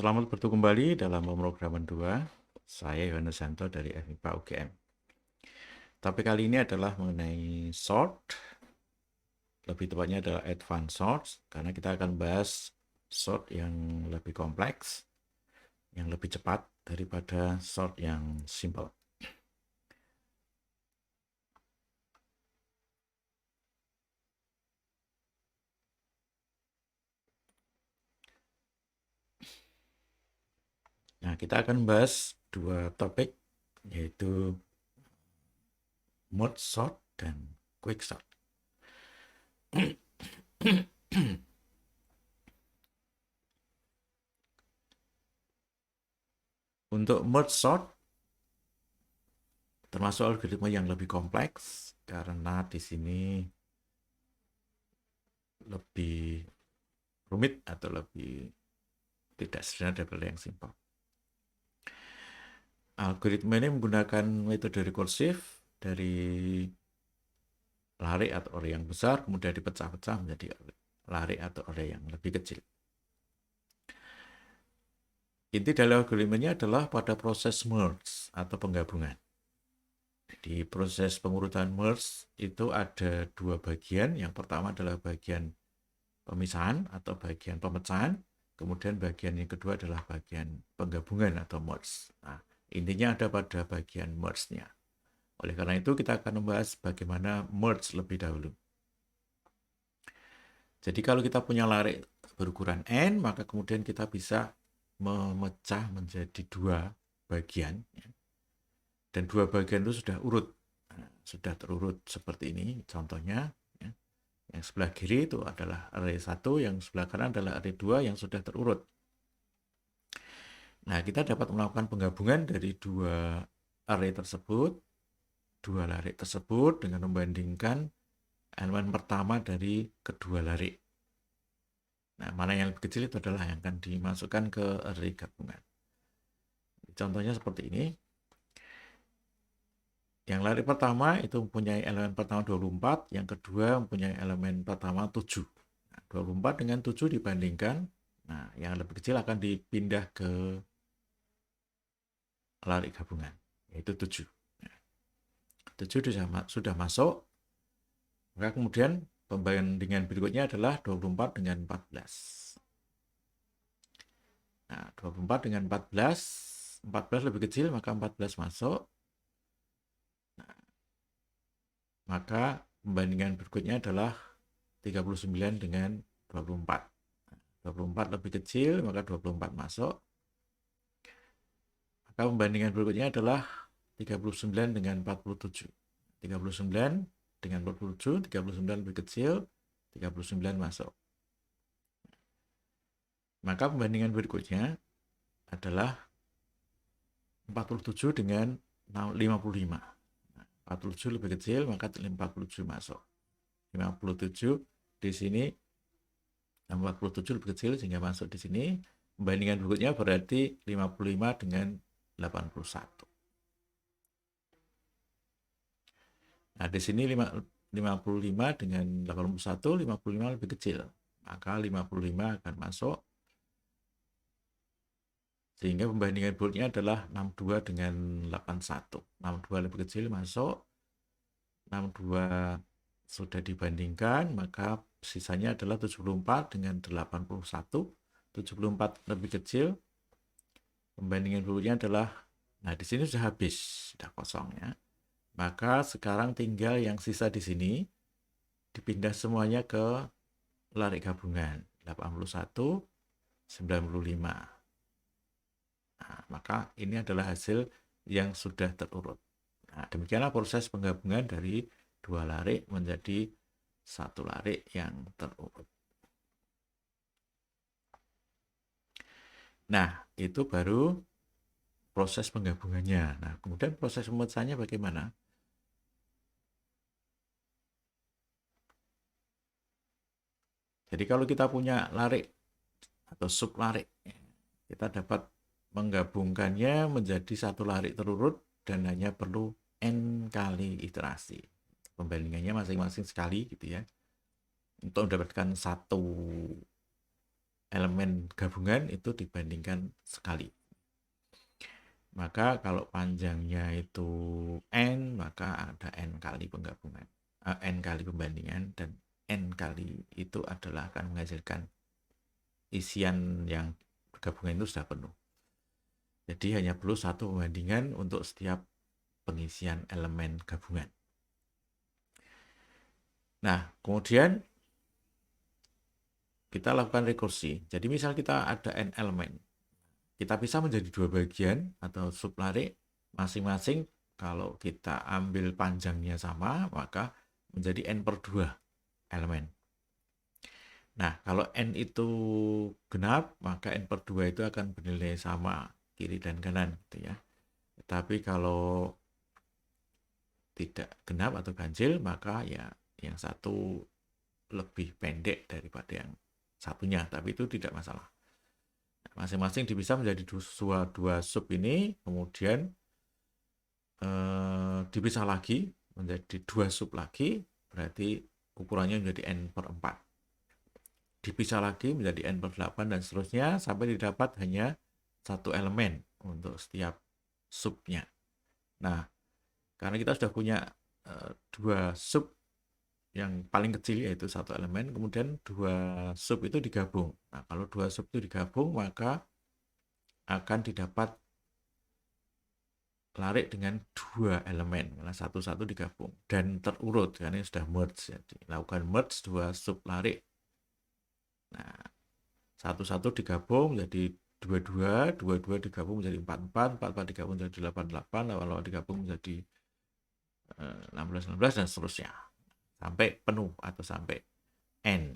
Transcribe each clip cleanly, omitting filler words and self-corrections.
Selamat bertemu kembali dalam pemrograman 2. Saya Yohanes Santo dari FMIPA UGM. Topik kali ini adalah mengenai sort, lebih tepatnya adalah advanced sort, karena kita akan bahas sort yang lebih kompleks, yang lebih cepat daripada sort yang simple. Nah, kita akan bahas dua topik, yaitu merge sort dan quick sort. Untuk merge sort, termasuk algoritma yang lebih kompleks, karena di sini lebih rumit atau lebih tidak sederhana daripada yang simpel. Algoritma ini menggunakan metode rekursif dari lari atau array yang besar, kemudian dipecah-pecah menjadi lari atau array yang lebih kecil. Inti dari algoritmanya adalah pada proses merge atau penggabungan. Di proses pengurutan merge itu ada dua bagian. Yang pertama adalah bagian pemisahan atau bagian pemecahan. Kemudian bagian yang kedua adalah bagian penggabungan atau merge. Nah, intinya ada pada bagian merge-nya. Oleh karena itu, kita akan membahas bagaimana merge lebih dahulu. Jadi kalau kita punya lari berukuran n, maka kemudian kita bisa memecah menjadi dua bagian. Dan dua bagian itu sudah urut. Nah, sudah terurut seperti ini contohnya. Yang sebelah kiri itu adalah array 1, yang sebelah kanan adalah array 2 yang sudah terurut. Nah, kita dapat melakukan penggabungan dari dua array tersebut, dua lari tersebut dengan membandingkan elemen pertama dari kedua lari. Nah, mana yang lebih kecil itu adalah yang akan dimasukkan ke array gabungan. Contohnya seperti ini. Yang lari pertama itu mempunyai elemen pertama 24, yang kedua mempunyai elemen pertama 7. Nah, 24 dengan 7 dibandingkan, nah yang lebih kecil akan dipindah ke lari gabungan, yaitu 7. Nah, 7 sudah masuk, maka kemudian pembandingan berikutnya adalah 24 dengan 14. Nah, 24 dengan 14 lebih kecil, maka 14 masuk. Nah, maka pembandingan berikutnya adalah 39 dengan 24. 24 lebih kecil, maka 24 masuk. Maka pembandingan berikutnya adalah 39 dengan 47. 39 dengan 47, 39 lebih kecil, 39 masuk. Maka pembandingan berikutnya adalah 47 dengan 55. 47 lebih kecil, maka 47 masuk. 57 di sini 47 lebih kecil sehingga masuk di sini. Pembandingan berikutnya berarti 55 dengan 81. Nah, di sini 55 dengan 81, 55 lebih kecil. Maka 55 akan masuk. Sehingga pembandingan berikutnya adalah 62 dengan 81. 62 lebih kecil masuk. 62 sudah dibandingkan, maka sisanya adalah 74 dengan 81. 74 lebih kecil. Pembandingan berikutnya adalah, nah di sini sudah habis, sudah kosong ya. Maka sekarang tinggal yang sisa di sini, dipindah semuanya ke lari gabungan, 81, 95. Nah, maka ini adalah hasil yang sudah terurut. Nah, demikianlah proses penggabungan dari dua lari menjadi satu lari yang terurut. Nah, itu baru proses penggabungannya. Nah, kemudian proses pemecahannya bagaimana? Jadi kalau kita punya lari atau sub lari, kita dapat menggabungkannya menjadi satu lari terurut dan hanya perlu n kali iterasi. Pembandingannya masing-masing sekali gitu ya. Untuk mendapatkan satu elemen gabungan itu dibandingkan sekali. Maka kalau panjangnya itu N, maka ada N kali penggabungan, N kali pembandingan, dan N kali itu adalah akan menghasilkan isian yang gabungan itu sudah penuh. Jadi hanya perlu satu pembandingan untuk setiap pengisian elemen gabungan. Nah, kemudian kita lakukan rekursi. Jadi misal kita ada N elemen, kita bisa menjadi dua bagian atau sublarik masing-masing. Kalau kita ambil panjangnya sama, maka menjadi N/2 elemen. Nah, kalau N itu genap, maka N/2 itu akan bernilai sama kiri dan kanan, gitu ya. Tapi kalau tidak genap atau ganjil, maka ya yang satu lebih pendek daripada yang satunya, tapi itu tidak masalah. Masing-masing dipisah menjadi dua sub ini, kemudian dipisah lagi menjadi dua sub lagi, berarti ukurannya menjadi N/4. Dipisah lagi menjadi N/8 dan seterusnya sampai didapat hanya satu elemen untuk setiap subnya. Nah, karena kita sudah punya dua sub yang paling kecil yaitu satu elemen, kemudian dua sub itu digabung. Nah, kalau dua sub itu digabung, maka akan didapat larik dengan dua elemen, karena satu-satu digabung dan terurut karena sudah merge. Jadi lakukan merge dua sub larik. Nah, satu-satu digabung menjadi dua-dua, dua-dua digabung menjadi 44, 44 digabung menjadi 88, 88 digabung menjadi 16, 16 dan seterusnya sampai penuh atau sampai N.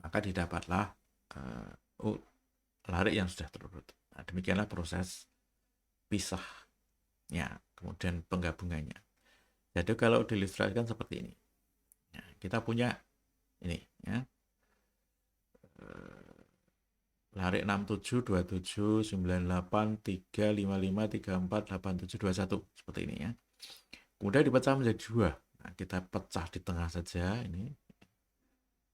Maka didapatlah larik yang sudah terurut. Nah, demikianlah proses pisahnya, kemudian penggabungannya. Jadi kalau diilustrasikan seperti ini. Nah, kita punya ini ya. Larik 67, 27, 98, 3, 55, 34, 87, 21 seperti ini ya. Kemudian dipecah menjadi dua. Nah, kita pecah di tengah saja ini.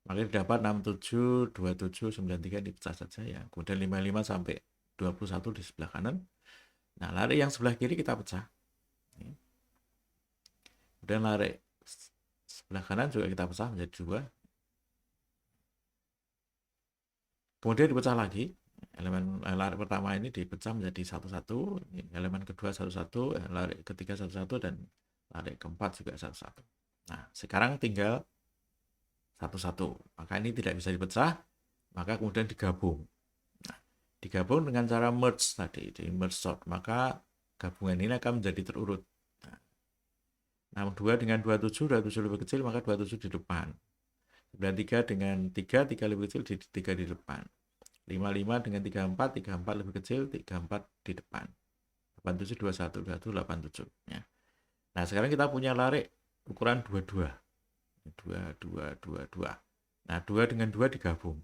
Maka didapat 67, 27, 93 dipecah saja ya. Kemudian 55 sampai 21 di sebelah kanan. Nah, larik yang sebelah kiri kita pecah. Kemudian larik sebelah kanan juga kita pecah menjadi dua. Kemudian dipecah lagi. Elemen larik pertama ini dipecah menjadi satu-satu. Elemen kedua satu-satu, larik ketiga satu-satu, dan larik keempat juga satu-satu. Nah, sekarang tinggal satu-satu. Maka ini tidak bisa dipecah, maka kemudian digabung. Nah, digabung dengan cara merge tadi, di merge sort, maka gabungan ini akan menjadi terurut. Nah, 62 dengan 27, 27 lebih kecil, maka 27 di depan. 93 dengan 3, 3 lebih kecil, 3 di depan. 55 dengan 34, 34 lebih kecil, 34 di depan. 87, 21, 21, 87. Ya. Nah, sekarang kita punya larik ukuran 22. 2, 2, 2, 2. Nah, 2 dengan 2 digabung.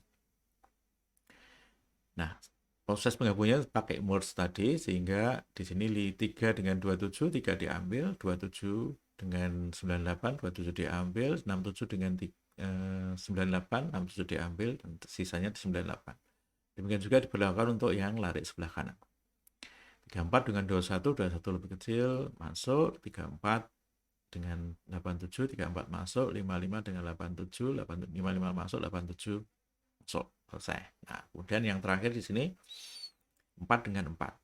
Nah, proses penggabungannya pakai merge tadi, sehingga di sini 3 dengan 27, 3 diambil, 27 dengan 98, 27 diambil, 67 dengan 98, 67 diambil, dan sisanya 98. Demikian juga diberlakukan untuk yang larik sebelah kanan. 34 dengan 21, 21 lebih kecil, masuk, 34 dengan 87, 34 masuk, 55 dengan 87, 55 masuk, 87 masuk, selesai. Nah, kemudian yang terakhir di sini 4 dengan 4.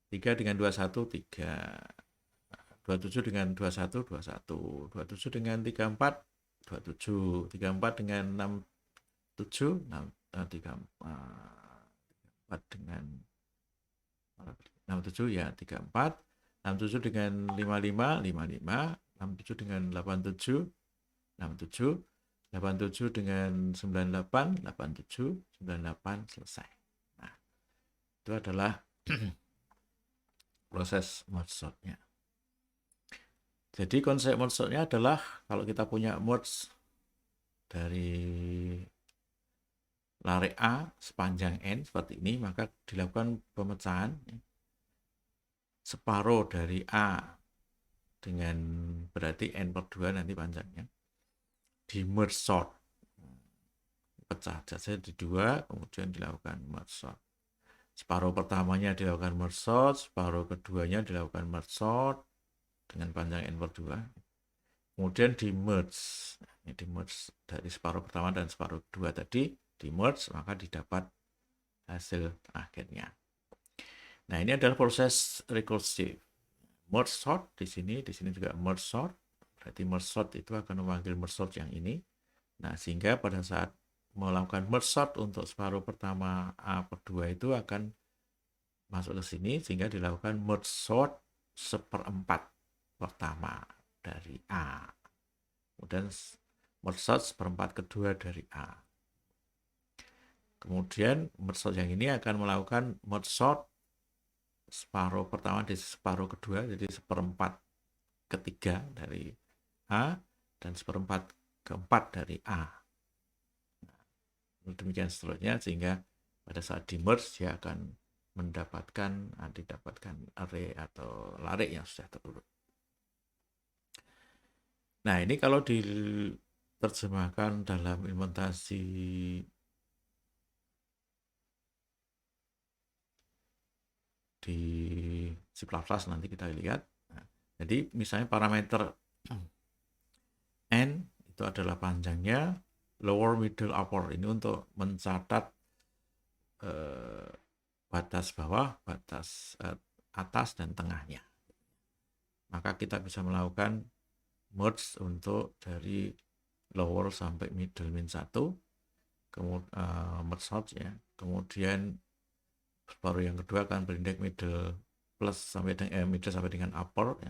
3 dengan 21, 3. 27 dengan 21, 21. 27 dengan 34, 27. 34 dengan 67, 34 dengan 67 ya 34. 67 dengan 55, 55. 67 dengan 87, 67. 87 dengan 98, 87, 98, selesai. Nah, itu adalah proses merge sort-nya. Jadi konsep merge sort-nya adalah kalau kita punya merge dari larik A sepanjang N seperti ini, maka dilakukan pemecahan separuh dari A dengan berarti N/2 nanti panjangnya di merge sort. dipecah saja di dua, kemudian dilakukan merge sort. Separuh pertamanya dilakukan merge sort, separuh keduanya dilakukan merge sort dengan panjang n per 2. Kemudian di merge. Ini di merge dari separuh pertama dan separuh kedua tadi, di merge maka didapat hasil akhirnya. Nah, ini adalah proses recursive. Merge sort di sini juga merge sort. Berarti merge sort itu akan memanggil merge sort yang ini. Nah, sehingga pada saat melakukan merge sort untuk separuh pertama A per 2 itu akan masuk ke sini, sehingga dilakukan merge sort seperempat pertama dari A. Kemudian merge sort seperempat kedua dari A. Kemudian merge sort yang ini akan melakukan merge sort separuh pertama di separuh kedua, jadi seperempat ketiga dari A dan seperempat keempat dari A. Nah, demikian seterusnya, sehingga pada saat di merge dia akan didapatkan array atau lari yang sudah terurut. Nah, ini kalau diterjemahkan dalam implementasi di C++ nanti kita lihat. Nah, jadi misalnya parameter n itu adalah panjangnya, lower, middle, upper. Ini untuk mencatat batas bawah, batas atas, dan tengahnya. Maka kita bisa melakukan merge untuk dari lower sampai middle min 1, kemudian merge sort ya. Kemudian separuh yang kedua akan berindeks middle plus sampai dengan middle sampai dengan upper ya.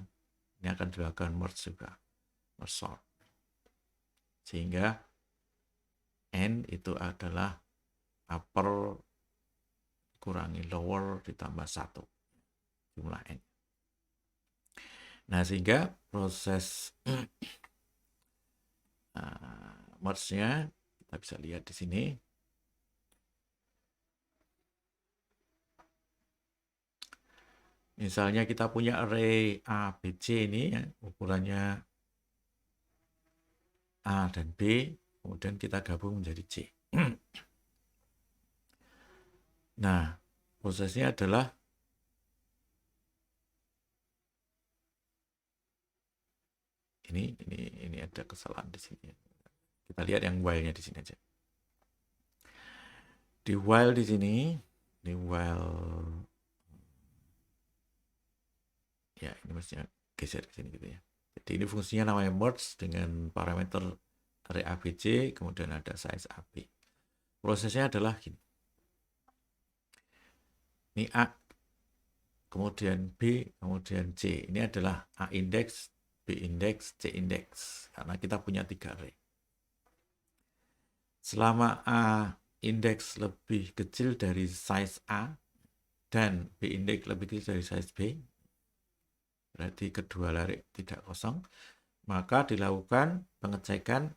Ini akan dilakukan merge juga, merge sort. Sehingga n itu adalah upper kurangi lower ditambah 1 jumlah n. Nah, sehingga proses merge-nya kita bisa lihat di sini. Misalnya kita punya array A, B, C ini ya, ukurannya A dan B, kemudian kita gabung menjadi C. Nah, prosesnya adalah ini ada kesalahan di sini. Kita lihat yang while-nya di sini aja. Di while di sini, di while ya ini mestinya geser ke sini gitu ya. Jadi ini fungsinya namanya merge dengan parameter array ABC, kemudian ada size AB. Prosesnya adalah gini. Ini A, kemudian B, kemudian C. Ini adalah A indeks, B indeks, C indeks. Karena kita punya 3 array. Selama A indeks lebih kecil dari size A dan B indeks lebih kecil dari size B, berarti kedua lari tidak kosong, maka dilakukan pengecekan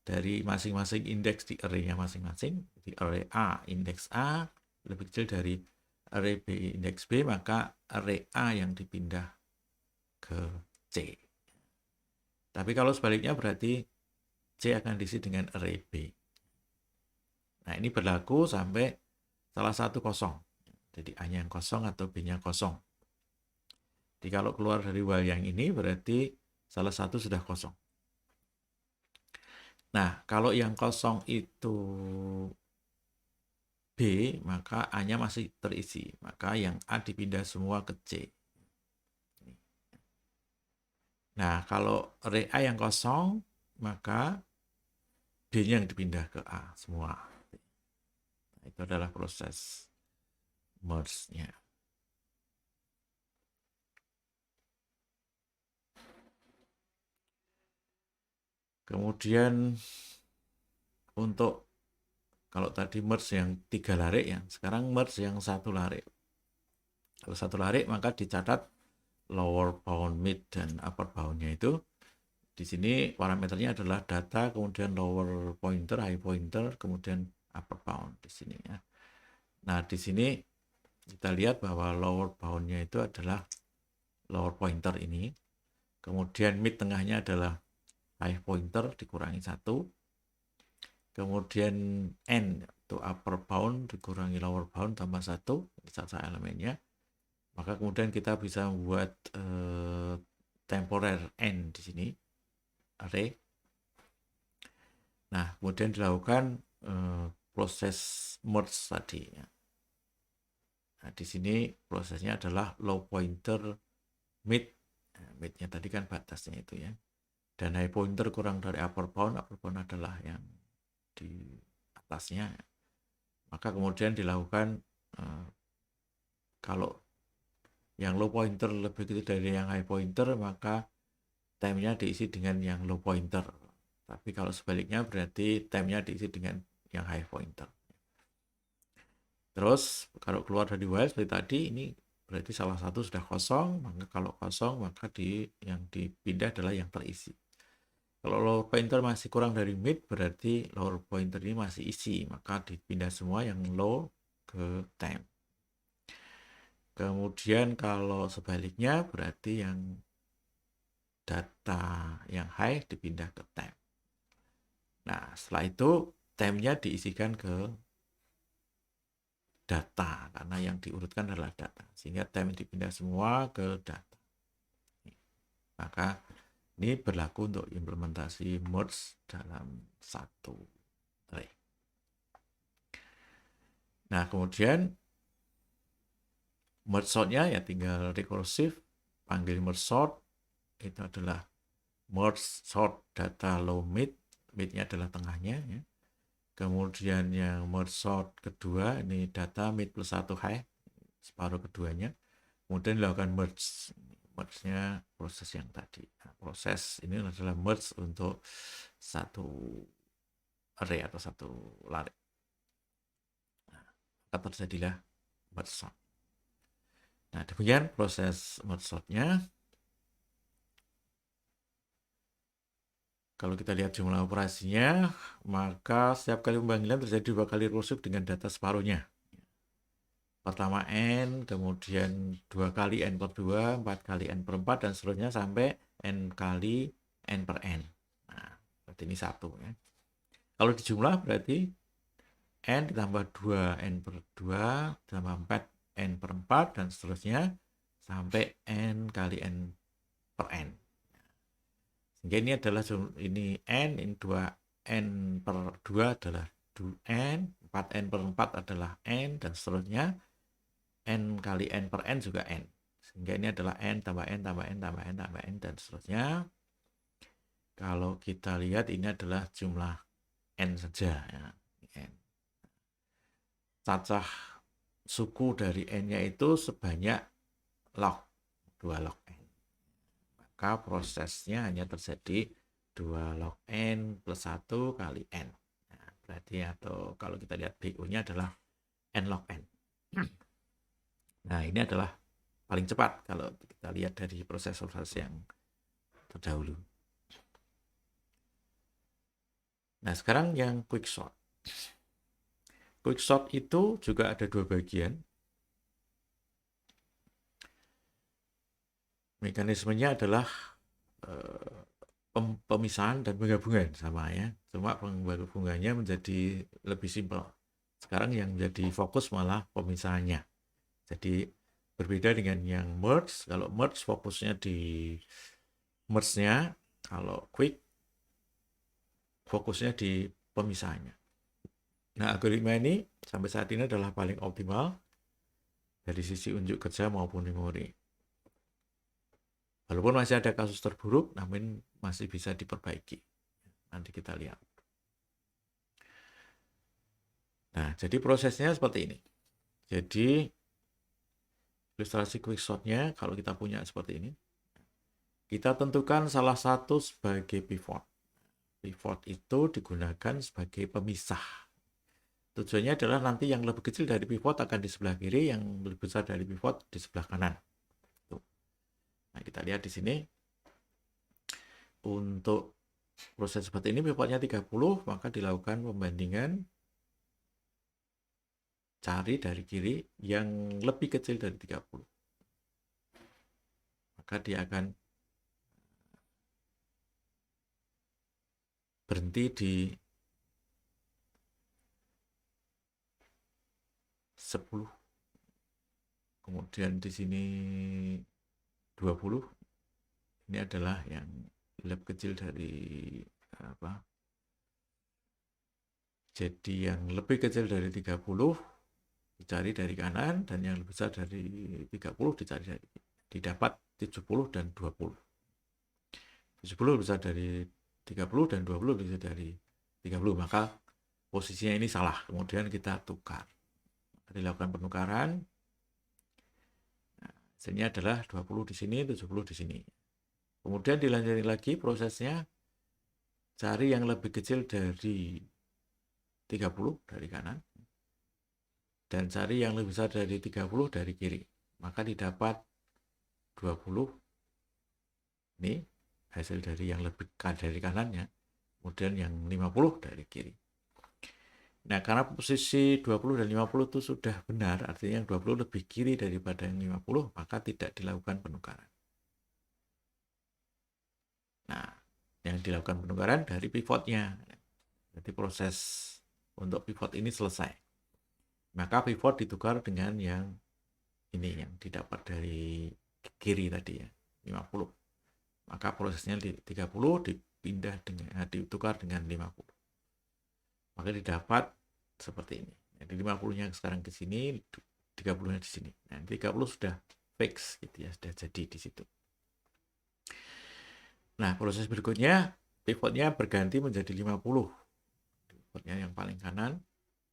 dari masing-masing indeks di array-nya masing-masing. Di array A, indeks A lebih kecil dari array B, indeks B, maka array A yang dipindah ke C. Tapi kalau sebaliknya berarti C akan diisi dengan array B. Nah, ini berlaku sampai salah satu kosong. Jadi A-nya yang kosong atau B-nya kosong. Jadi kalau keluar dari while yang ini berarti salah satu sudah kosong. Nah, kalau yang kosong itu B, maka A-nya masih terisi. Maka yang A dipindah semua ke C. Nah, kalau array A yang kosong, maka B-nya yang dipindah ke A semua. Nah, itu adalah proses merge-nya. Kemudian untuk kalau tadi merge yang 3 lari ya, sekarang merge yang 1 lari. Kalau 1 lari maka dicatat lower bound, mid, dan upper bound-nya itu. Di sini parameternya adalah data, kemudian lower pointer, high pointer, kemudian upper bound di sini ya. Nah, di sini kita lihat bahwa lower bound-nya itu adalah lower pointer ini. Kemudian mid tengahnya adalah high pointer dikurangi 1. kemudian N itu upper bound dikurangi lower bound tambah 1, caca elemennya, maka kemudian kita bisa membuat temporer N di sini, array. Nah, kemudian dilakukan proses merge tadi. Ya. Nah, di sini prosesnya adalah low pointer mid. Nah, midnya tadi kan batasnya itu ya. Dan high pointer kurang dari upper bound adalah yang di atasnya. Maka kemudian dilakukan kalau yang low pointer lebih kecil dari yang high pointer, maka time-nya diisi dengan yang low pointer. Tapi kalau sebaliknya berarti time-nya diisi dengan yang high pointer. Terus kalau keluar dari while seperti tadi, ini berarti salah satu sudah kosong, maka kalau kosong maka yang dipindah adalah yang terisi. Kalau lower pointer masih kurang dari mid, berarti lower pointer ini masih isi, maka dipindah semua yang low ke time. Kemudian kalau sebaliknya berarti yang data yang high dipindah ke time. Nah, setelah itu time-nya diisikan ke data, karena yang diurutkan adalah data. Sehingga time dipindah semua ke data. Maka ini berlaku untuk implementasi merge dalam satu array. Nah, kemudian merge sort-nya ya tinggal recursive, panggil merge sort, itu adalah merge sort data low mid, mid-nya adalah tengahnya ya. Kemudian yang merge sort kedua, ini data mid plus 1 high, separuh keduanya. Kemudian dilakukan merge. Merge-nya proses yang tadi. Nah, proses ini adalah merge untuk satu array atau satu lari. Nah, maka terjadilah merge sort. Nah, demikian proses merge sort-nya. Kalau kita lihat jumlah operasinya, maka setiap kali pemanggilan terjadi 2 kali recursive dengan data separuhnya. Pertama N, kemudian 2 kali N per 2, 4 kali N per 4, dan seterusnya sampai N kali N per N. Nah, berarti ini 1 ya. Kalau dijumlah berarti N ditambah 2 N per 2, ditambah 4 N per 4, dan seterusnya sampai N kali N per N. Sehingga ini adalah ini N, ini 2N per 2 adalah 2N, 4N per 4 adalah N, dan seterusnya N kali N per N juga N. Sehingga ini adalah N tambah N tambah N tambah N tambah N, dan seterusnya. Kalau kita lihat ini adalah jumlah N saja ya. N. Cacah suku dari N-nya itu sebanyak log, 2 log N. Maka prosesnya hanya terjadi 2 log N plus 1 kali N. Nah, berarti atau kalau kita lihat BU-nya adalah N log N. Nah, ini adalah paling cepat kalau kita lihat dari proses yang terdahulu. Nah, sekarang yang quick sort. Quick sort itu juga ada 2 bagian. Mekanismenya adalah pemisahan dan penggabungan sama ya. Cuma penggabungannya menjadi lebih simpel. Sekarang yang menjadi fokus malah pemisahannya. Jadi berbeda dengan yang merge. Kalau merge fokusnya di merge-nya, kalau quick fokusnya di pemisahannya. Nah, algoritma ini sampai saat ini adalah paling optimal dari sisi unjuk kerja maupun memori. Walaupun masih ada kasus terburuk, namun masih bisa diperbaiki. Nanti kita lihat. Nah, jadi prosesnya seperti ini. Jadi, ilustrasi quicksort-nya, kalau kita punya seperti ini, kita tentukan salah satu sebagai pivot. Pivot itu digunakan sebagai pemisah. Tujuannya adalah nanti yang lebih kecil dari pivot akan di sebelah kiri, yang lebih besar dari pivot di sebelah kanan. Nah, kita lihat di sini. Untuk proses seperti ini pivotnya 30, maka dilakukan pembandingan cari dari kiri yang lebih kecil dari 30. Maka dia akan berhenti di 10. Kemudian di sini 20. Ini adalah yang lebih kecil dari apa? Jadi yang lebih kecil dari 30 dicari dari kanan, dan yang lebih besar dari 30 dicari dari kiri. Didapat 70 dan 20. 70 lebih besar dari 30 dan 20 lebih besar dari 30. Maka posisinya ini salah. Kemudian kita tukar. Dilakukan penukaran. Hasilnya adalah 20 di sini, 70 di sini. Kemudian dilanjutkan lagi prosesnya, cari yang lebih kecil dari 30 dari kanan, dan cari yang lebih besar dari 30 dari kiri. Maka didapat 20, ini hasil dari yang lebih dari kanannya, kemudian yang 50 dari kiri. Nah, karena posisi 20 dan 50 itu sudah benar, artinya yang 20 lebih kiri daripada yang 50, maka tidak dilakukan penukaran. Nah, yang dilakukan penukaran dari pivotnya. Jadi proses untuk pivot ini selesai. Maka pivot ditukar dengan yang ini, yang didapat dari kiri tadi ya, 50. Maka prosesnya di 30 dipindah dengan ditukar dengan 50. Maka didapat seperti ini. Jadi 50-nya sekarang ke sini, 30-nya di sini. Nah, 30 sudah fix gitu ya, sudah jadi di situ. Nah, proses berikutnya pivotnya berganti menjadi 50. Pivotnya yang paling kanan.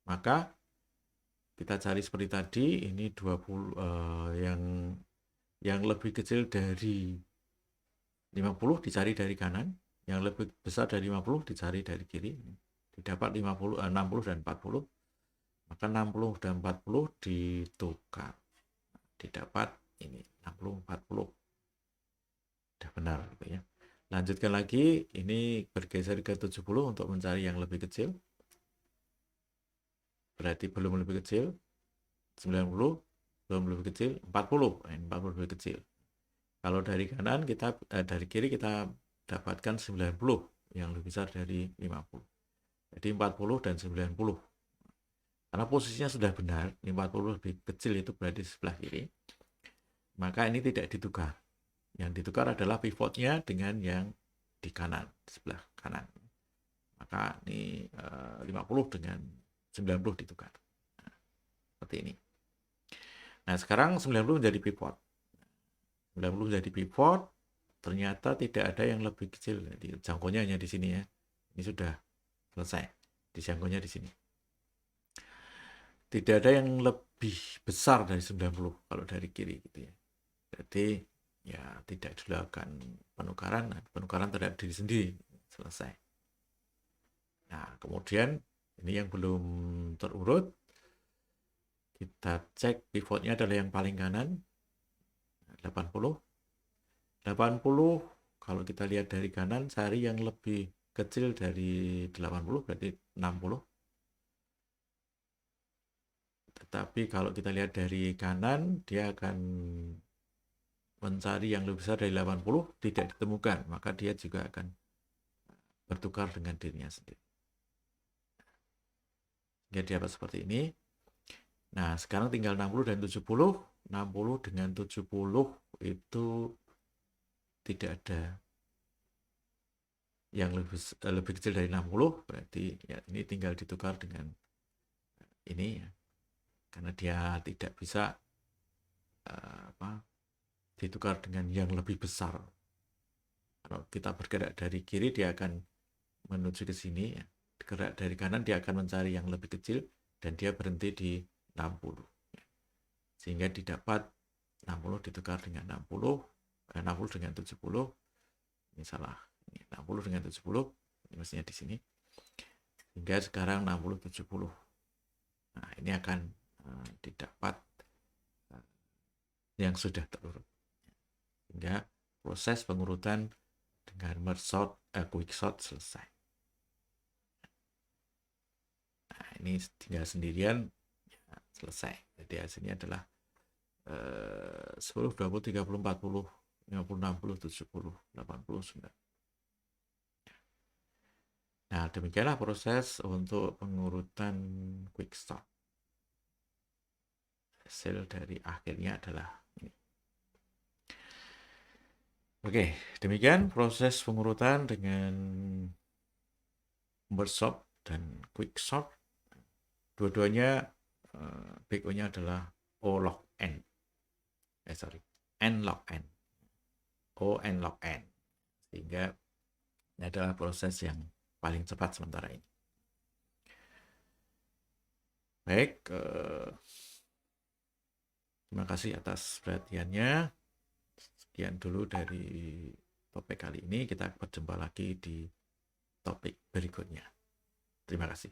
Maka kita cari seperti tadi, ini 20 yang lebih kecil dari 50 dicari dari kanan, yang lebih besar dari 50 dicari dari kiri. Didapat 60 dan 40. Maka 60 dan 40 ditukar. Didapat ini 60 40. Sudah benar gitu ya. Lanjutkan lagi, ini bergeser ke 70 untuk mencari yang lebih kecil. Berarti belum lebih kecil. 90 belum lebih kecil, 40. 40 lebih kecil. Kalau dari kanan kita dari kiri kita dapatkan 90 yang lebih besar dari 50. Jadi 40 dan 90. Karena posisinya sudah benar, 40 lebih kecil itu berarti sebelah kiri. Maka ini tidak ditukar. Yang ditukar adalah pivotnya dengan yang di kanan, sebelah kanan. Maka ini 50 dengan 90 ditukar. Nah, seperti ini. Nah, sekarang 90 menjadi pivot. 90 menjadi pivot, ternyata tidak ada yang lebih kecil. Jadi jangkauannya hanya di sini ya. Ini sudah selesai. Di jangkauannya di sini. Tidak ada yang lebih besar dari 90 kalau dari kiri gitu ya. Jadi ya tidak dilakukan penukaran. Nah, penukaran terhadap diri sendiri. Selesai. Nah, kemudian ini yang belum terurut. Kita cek pivotnya adalah yang paling kanan. 80. 80 kalau kita lihat dari kanan, cari yang lebih kecil dari 80 berarti 60. Tetapi kalau kita lihat dari kanan, dia akan mencari yang lebih besar dari 80, tidak ditemukan. Maka dia juga akan bertukar dengan dirinya sendiri. Jadi dapat seperti ini. Nah, sekarang tinggal 60 dan 70. 60 dengan 70 itu tidak ada yang lebih kecil dari 60, berarti ya ini tinggal ditukar dengan ini ya. Karena dia tidak bisa ditukar dengan yang lebih besar. Kalau kita bergerak dari kiri, dia akan menuju ke sini ya. Gerak dari kanan, dia akan mencari yang lebih kecil dan dia berhenti di 60. Sehingga didapat 60 ditukar dengan 60 dengan 70. Ini salah. Ini 60 dengan 70, ini mestinya di sini. Sehingga sekarang 60 70. Nah, ini akan didapat yang sudah terurut. Sehingga proses pengurutan dengan merge sort, quick sort selesai. Nah, ini tinggal sendirian ya, selesai. Jadi hasilnya adalah 10, 20, 30, 40, 50, 60, 70, 80, 90. Nah, demikianlah proses untuk pengurutan quick sort. hasil dari akhirnya adalah ini. Oke, demikian proses pengurutan dengan merge sort dan quick sort. Dua-duanya BO-nya adalah O log N. N log N. O N log N. Sehingga ini adalah proses yang paling cepat sementara ini. Baik, terima kasih atas perhatiannya. Sekian dulu dari topik kali ini. Kita berjumpa lagi di topik berikutnya. Terima kasih.